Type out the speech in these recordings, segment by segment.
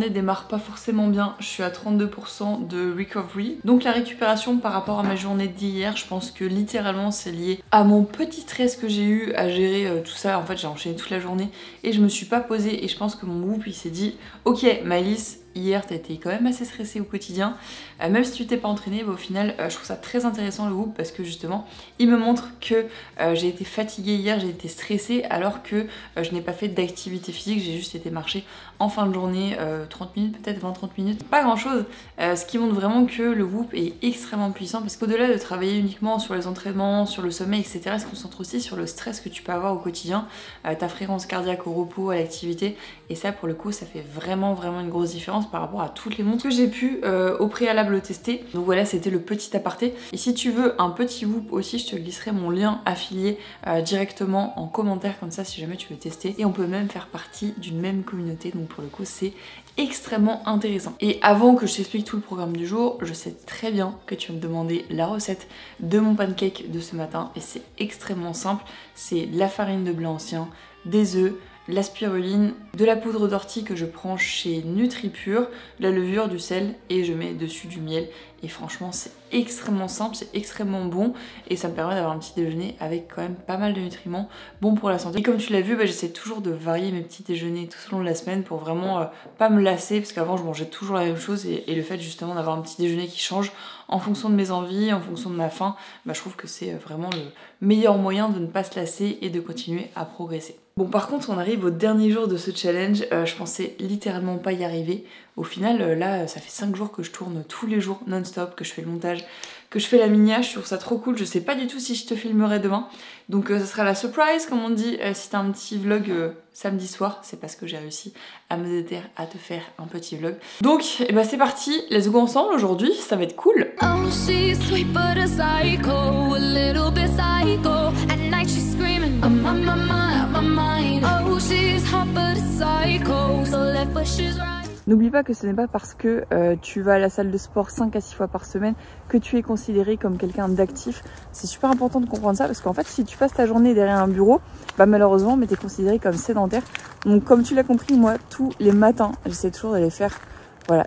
journée démarre pas forcément bien. Je suis à 32% de recovery. Donc la récupération par rapport à ma journée d'hier, je pense que littéralement c'est lié à mon petit stress que j'ai eu à gérer tout ça. En fait j'ai enchaîné toute la journée et je me suis pas posée et je pense que mon groupe il s'est dit ok Maëlys, hier t'as été quand même assez stressée au quotidien, même si tu t'es pas entraînée, au final je trouve ça très intéressant le groupe parce que justement il me montre que j'ai été fatiguée hier, j'ai été stressée alors que je n'ai pas fait d'activité physique, j'ai juste été marcher en fin de journée, 30 minutes peut-être, 20-30 minutes, pas grand chose, ce qui montre vraiment que le groupe est extrêmement puissant parce qu'au-delà de travailler uniquement sur les entraînements, sur le sommeil etc, il se concentre aussi sur le stress que tu peux avoir au quotidien, ta fréquence cardiaque au repos, à l'activité, et ça pour le coup ça fait vraiment une grosse différence par rapport à toutes les montres que j'ai pu au préalable tester. Donc voilà, c'était le petit aparté. Et si tu veux un petit Whoop aussi, je te glisserai mon lien affilié directement en commentaire comme ça si jamais tu veux tester. Et on peut même faire partie d'une même communauté, donc pour le coup c'est extrêmement intéressant. Et avant que je t'explique tout le programme du jour, je sais très bien que tu vas me demander la recette de mon pancake de ce matin et c'est extrêmement simple. C'est de la farine de blé ancien, des œufs, la spiruline, de la poudre d'ortie que je prends chez NutriPure, la levure, du sel et je mets dessus du miel. Et franchement c'est extrêmement simple, c'est extrêmement bon et ça me permet d'avoir un petit déjeuner avec quand même pas mal de nutriments bons pour la santé. Et comme tu l'as vu, j'essaie toujours de varier mes petits déjeuners tout au long de la semaine pour vraiment pas me lasser parce qu'avant je mangeais toujours la même chose et le fait justement d'avoir un petit déjeuner qui change en fonction de mes envies, en fonction de ma faim, je trouve que c'est vraiment le meilleur moyen de ne pas se lasser et de continuer à progresser. Bon par contre on arrive au dernier jour de ce challenge, je pensais littéralement pas y arriver. Au final là ça fait 5 jours que je tourne tous les jours non-stop, que je fais le montage, que je fais la miniage, je trouve ça trop cool. Je sais pas du tout si je te filmerai demain, donc ça sera la surprise comme on dit. Si t'as un petit vlog samedi soir, c'est parce que j'ai réussi à me déterrer à te faire un petit vlog. Donc c'est parti, let's go ensemble aujourd'hui, ça va être cool. Oh, she's sweet but a psycho, a little bit psycho. At night she's screaming, I'm on my mind. Oh, she's hot but a psycho, so left but she's right. N'oublie pas que ce n'est pas parce que tu vas à la salle de sport 5 à 6 fois par semaine que tu es considéré comme quelqu'un d'actif. C'est super important de comprendre ça parce qu'en fait si tu passes ta journée derrière un bureau, malheureusement tu es considéré comme sédentaire. Donc comme tu l'as compris, moi tous les matins j'essaie toujours d'aller faire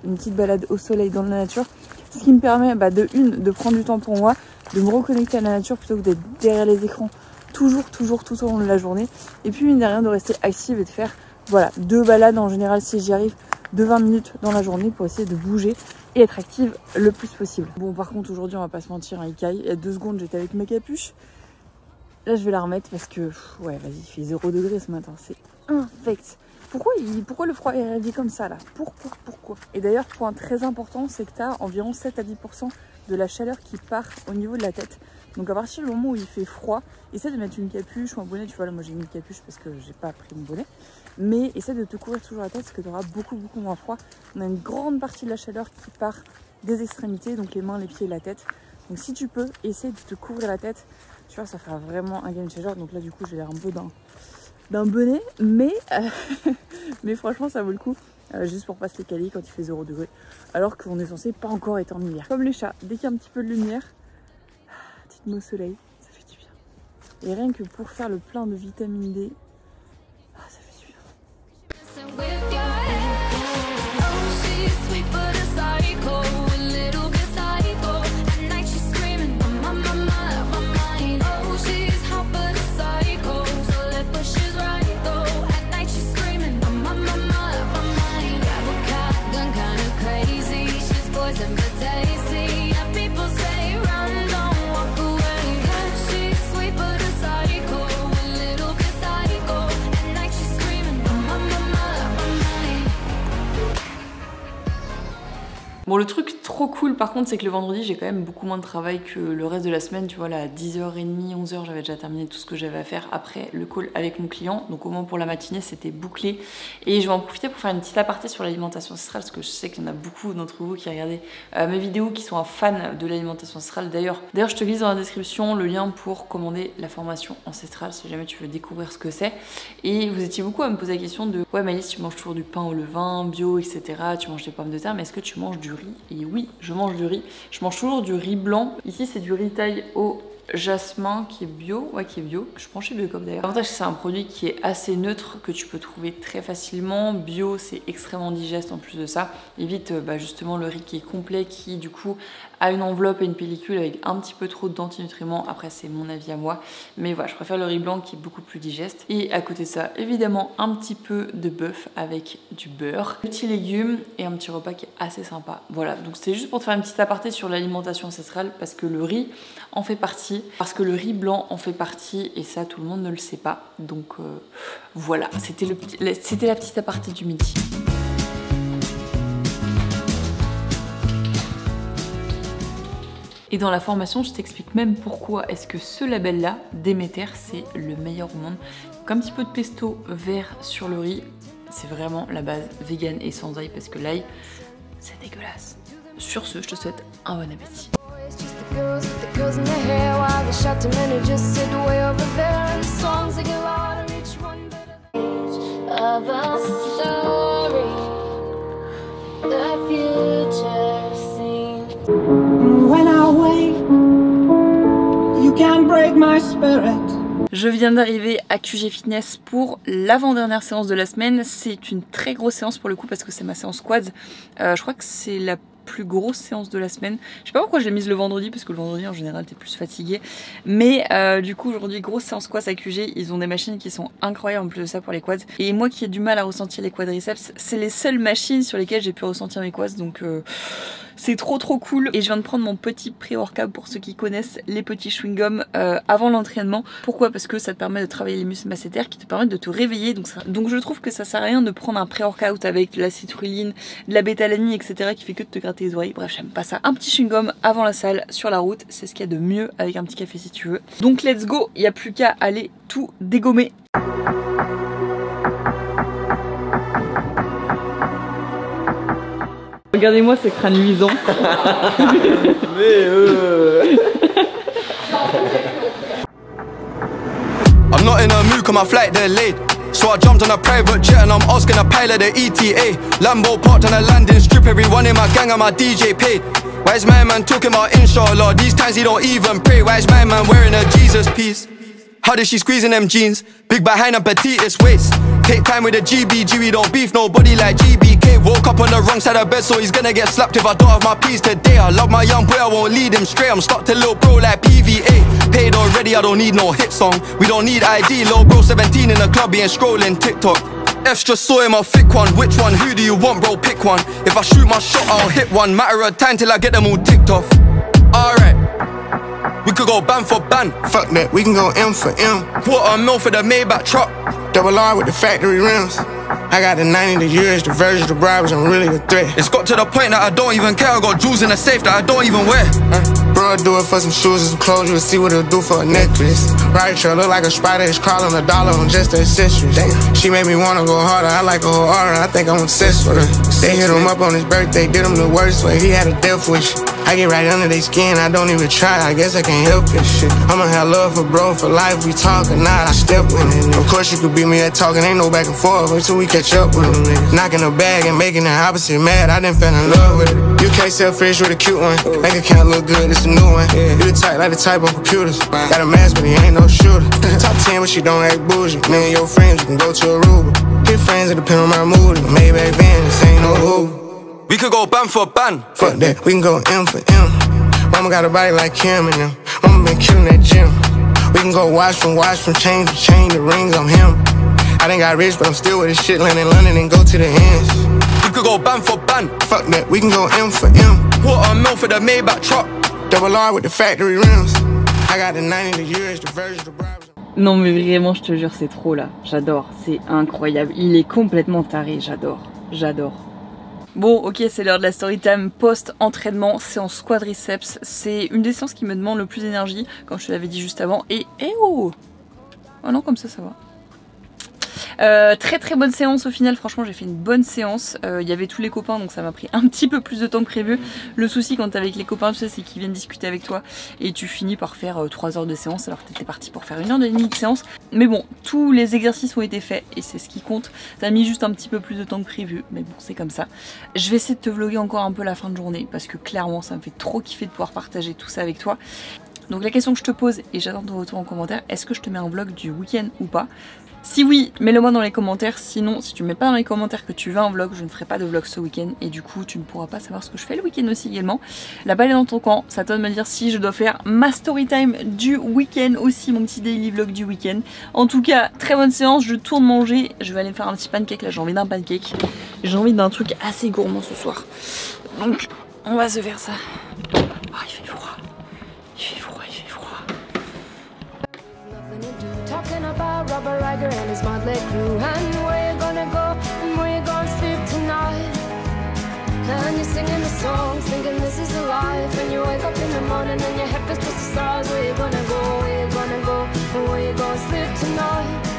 une petite balade au soleil dans la nature. Ce qui me permet de prendre du temps pour moi, de me reconnecter à la nature plutôt que d'être derrière les écrans toujours tout au long de la journée. Et puis mine de rien de rester active et de faire 2 balades en général si j'y arrive de 20 minutes dans la journée pour essayer de bouger et être active le plus possible. Bon par contre aujourd'hui on va pas se mentir, il caille. Il y a 2 secondes j'étais avec ma capuche. Là je vais la remettre parce que vas-y il fait 0 degré ce matin, c'est infect. Pourquoi le froid est arrivé comme ça là? Pourquoi? Et d'ailleurs point très important, c'est que tu as environ 7 à 10% de la chaleur qui part au niveau de la tête. Donc à partir du moment où il fait froid, essaie de mettre une capuche ou un bonnet. Tu vois là moi j'ai mis une capuche parce que j'ai pas pris mon bonnet. Mais essaie de te couvrir toujours la tête parce que tu auras beaucoup moins froid. On a une grande partie de la chaleur qui part des extrémités, donc les mains, les pieds et la tête. Donc si tu peux, essaie de te couvrir la tête. Tu vois ça fera vraiment un game changer. Donc là du coup j'ai l'air un peu d'un bonnet. Mais, mais franchement ça vaut le coup. Juste pour pas se décaler quand il fait 0 degré. Alors qu'on est censé pas encore être en hiver. Comme les chats, dès qu'il y a un petit peu de lumière, petite mot au soleil, ça fait du bien. Et rien que pour faire le plein de vitamine D, ça fait du bien. With your head. Oh, she's sweet but a psycho, a little bit psycho. At night she's screaming, I'm on my mind. Oh, she's hot but a psycho, so left but she's right though. At night she's screaming, I'm on my mind. Grab a shotgun, kinda crazy. She's poison but tasty. Yeah, people say run, don't walk away. Yeah, she's sweet but a psycho, a little bit psycho. At night she's screaming, I'm on my mind. Bon le truc trop cool par contre c'est que le vendredi j'ai quand même beaucoup moins de travail que le reste de la semaine. Tu vois là à 10h30, 11h j'avais déjà terminé tout ce que j'avais à faire après le call avec mon client. Donc au moins pour la matinée c'était bouclé. Et je vais en profiter pour faire une petite aparté sur l'alimentation ancestrale parce que je sais qu'il y en a beaucoup d'entre vous qui regardez mes vidéos qui sont fans de l'alimentation ancestrale. D'ailleurs je te glisse dans la description le lien pour commander la formation ancestrale si jamais tu veux découvrir ce que c'est. Et vous étiez beaucoup à me poser la question de ouais Maëlys tu manges toujours du pain au levain, bio etc. Tu manges des pommes de terre mais est-ce que tu manges du riz? Et oui, je mange du riz. Je mange toujours du riz blanc. Ici, c'est du riz taille au jasmin qui est bio, ouais qui est bio, je prends chez Biocop d'ailleurs. L'avantage c'est un produit qui est assez neutre, que tu peux trouver très facilement. Bio, c'est extrêmement digeste en plus de ça. Évite justement le riz qui est complet, qui du coup a une enveloppe et une pellicule avec un petit peu trop d'antinutriments. Après c'est mon avis à moi, mais voilà, je préfère le riz blanc qui est beaucoup plus digeste. Et à côté de ça, évidemment un petit peu de bœuf avec du beurre, petits légumes et un petit repas qui est assez sympa. Voilà, donc c'était juste pour te faire une petite aparté sur l'alimentation ancestrale, parce que le riz en fait partie, parce que le riz blanc en fait partie, et ça tout le monde ne le sait pas. Donc voilà, c'était la petite aparté du midi. Et dans la formation, je t'explique même pourquoi est-ce que ce label-là, Déméter, c'est le meilleur au monde. Donc un petit peu de pesto vert sur le riz, c'est vraiment la base vegan et sans ail, parce que l'ail, c'est dégueulasse. Sur ce, je te souhaite un bon appétit. Je viens d'arriver à QG Fitness pour l'avant-dernière séance de la semaine. C'est une très grosse séance pour le coup parce que c'est ma séance quads. Je crois que c'est la plus grosse séance de la semaine. Je sais pas pourquoi je l'ai mise le vendredi, parce que le vendredi en général t'es plus fatigué. Mais du coup aujourd'hui grosse séance quads à QG. Ils ont des machines qui sont incroyables en plus de ça pour les quads. Et moi qui ai du mal à ressentir les quadriceps, c'est les seules machines sur lesquelles j'ai pu ressentir mes quads. Donc c'est trop cool. Et je viens de prendre mon petit pré-workout pour ceux qui connaissent les petits chewing-gums avant l'entraînement. Pourquoi? Parce que ça te permet de travailler les muscles masséters qui te permettent de te réveiller. Donc je trouve que ça sert à rien de prendre un pré-workout avec de la citrulline, de la bétalanine, etc. qui fait que de te gratter les oreilles. Bref, j'aime pas ça. Un petit chewing-gum avant la salle, sur la route, c'est ce qu'il y a de mieux avec un petit café si tu veux. Donc let's go, il n'y a plus qu'à aller tout dégommer. Regardez-moi ce crâne luisant. I'm not in a mood 'cause my flight delayed. So I jumped on a private jet and I'm asking a pilot the ETA. Lambo parked on a landing strip, everyone in my gang and my DJ paid. Why is my man talking about inshallah? These times he don't even pray. Why is my man wearing a Jesus piece? How did she squeeze in them jeans? Big behind and petite waist. Take time with the GBG, we don't beef nobody like GBK. Woke up on the wrong side of bed, so he's gonna get slapped if I don't have my peas today. I love my young boy, I won't lead him straight. I'm stuck to little bro like PVA. Paid already, I don't need no hit song. We don't need ID, little bro 17 in the club, he ain't scrolling TikTok. F's just saw him a thick one, which one? Who do you want bro, pick one. If I shoot my shot, I'll hit one. Matter of time till I get them all ticked off. Alright, we could go ban for ban. Fuck that, we can go M for M. Quarter mil for the Maybach truck. Double R with the factory rims. I got the 90, the years, the versions, the bribes, I'm really a threat. It's got to the point that I don't even care. I got jewels in the safe that I don't even wear. Bro, I do it for some shoes and some clothes, you'll see what it'll do for a necklace. Right trail look like a spider, it's crawling $1 on just the accessories. Damn. She made me wanna go harder, I like a whole aura, I think I'm obsessed with her. They hit him up on his birthday, did him the worst way, he had a death wish. I get right under their skin, I don't even try, I guess I can't help this shit. I'ma have love for bro, for life, we talk or not, I step with it. Of course you could beat me at talking, ain't no back and forth until we catch up with them niggas. Knocking the bag and making the opposite mad, I done fell in love with it. You can't sell fish with a cute one, bank account look good, it's a new one. You the type like the type on computers, got a mask but he ain't no shooter. Top 10 but she don't act bougie, me and your friends, you can go to Aruba. Get friends that depend on my mood, Maybach van, this ain't no Uber. We could go ban for ban. Fuck that, we can go M for M. Mama got a body like Kim and them. Mama been killing that gym. We can go watch from chain to chain, the rings, I'm him. I done got rich, but I'm still with this shit, land in London and go to the ends. We could go ban for ban. Fuck that, we can go M for M. Quarter mil for the Maybach truck. Double R with the factory rims. I got the 90, the years, the versions, the bribes. Non mais vraiment je te jure c'est trop là, j'adore, c'est incroyable, il est complètement taré, j'adore. Bon ok, c'est l'heure de la story time post-entraînement, séance quadriceps, c'est une des séances qui me demande le plus d'énergie, comme je te l'avais dit juste avant, et oh non comme ça va. Très bonne séance au final, franchement j'ai fait une bonne séance. Il y avait tous les copains donc ça m'a pris un petit peu plus de temps que prévu. Le souci quand t'es avec les copains tu sais c'est qu'ils viennent discuter avec toi et tu finis par faire 3 heures de séance alors que t'étais parti pour faire 1h30 de séance. Mais bon, tous les exercices ont été faits et c'est ce qui compte. Ça a mis juste un petit peu plus de temps que prévu mais bon c'est comme ça. Je vais essayer de te vlogger encore un peu la fin de journée parce que clairement ça me fait trop kiffer de pouvoir partager tout ça avec toi. Donc la question que je te pose, et j'attends ton retour en commentaire, est-ce que je te mets un vlog du week-end ou pas? Si oui, mets-le moi dans les commentaires, sinon si tu mets pas dans les commentaires que tu veux un vlog, je ne ferai pas de vlog ce week-end et du coup tu ne pourras pas savoir ce que je fais le week-end aussi également. La balle est dans ton camp, ça à toi de me dire si je dois faire ma story time du week-end aussi, mon petit daily vlog du week-end. En tout cas, très bonne séance, je tourne manger, je vais aller me faire un petit pancake, là j'ai envie d'un pancake. J'ai envie d'un truc assez gourmand ce soir. Donc on va se faire ça. Oh, il fait froid, il fait froid, il fait froid. Talking about Robert Riger and his motley crew, and where you gonna go and where you gonna sleep tonight. And you're singing the song, thinking this is the life. And you wake up in the morning and your head feels just the stars. Where you gonna go, where you gonna go, and where you gonna sleep tonight.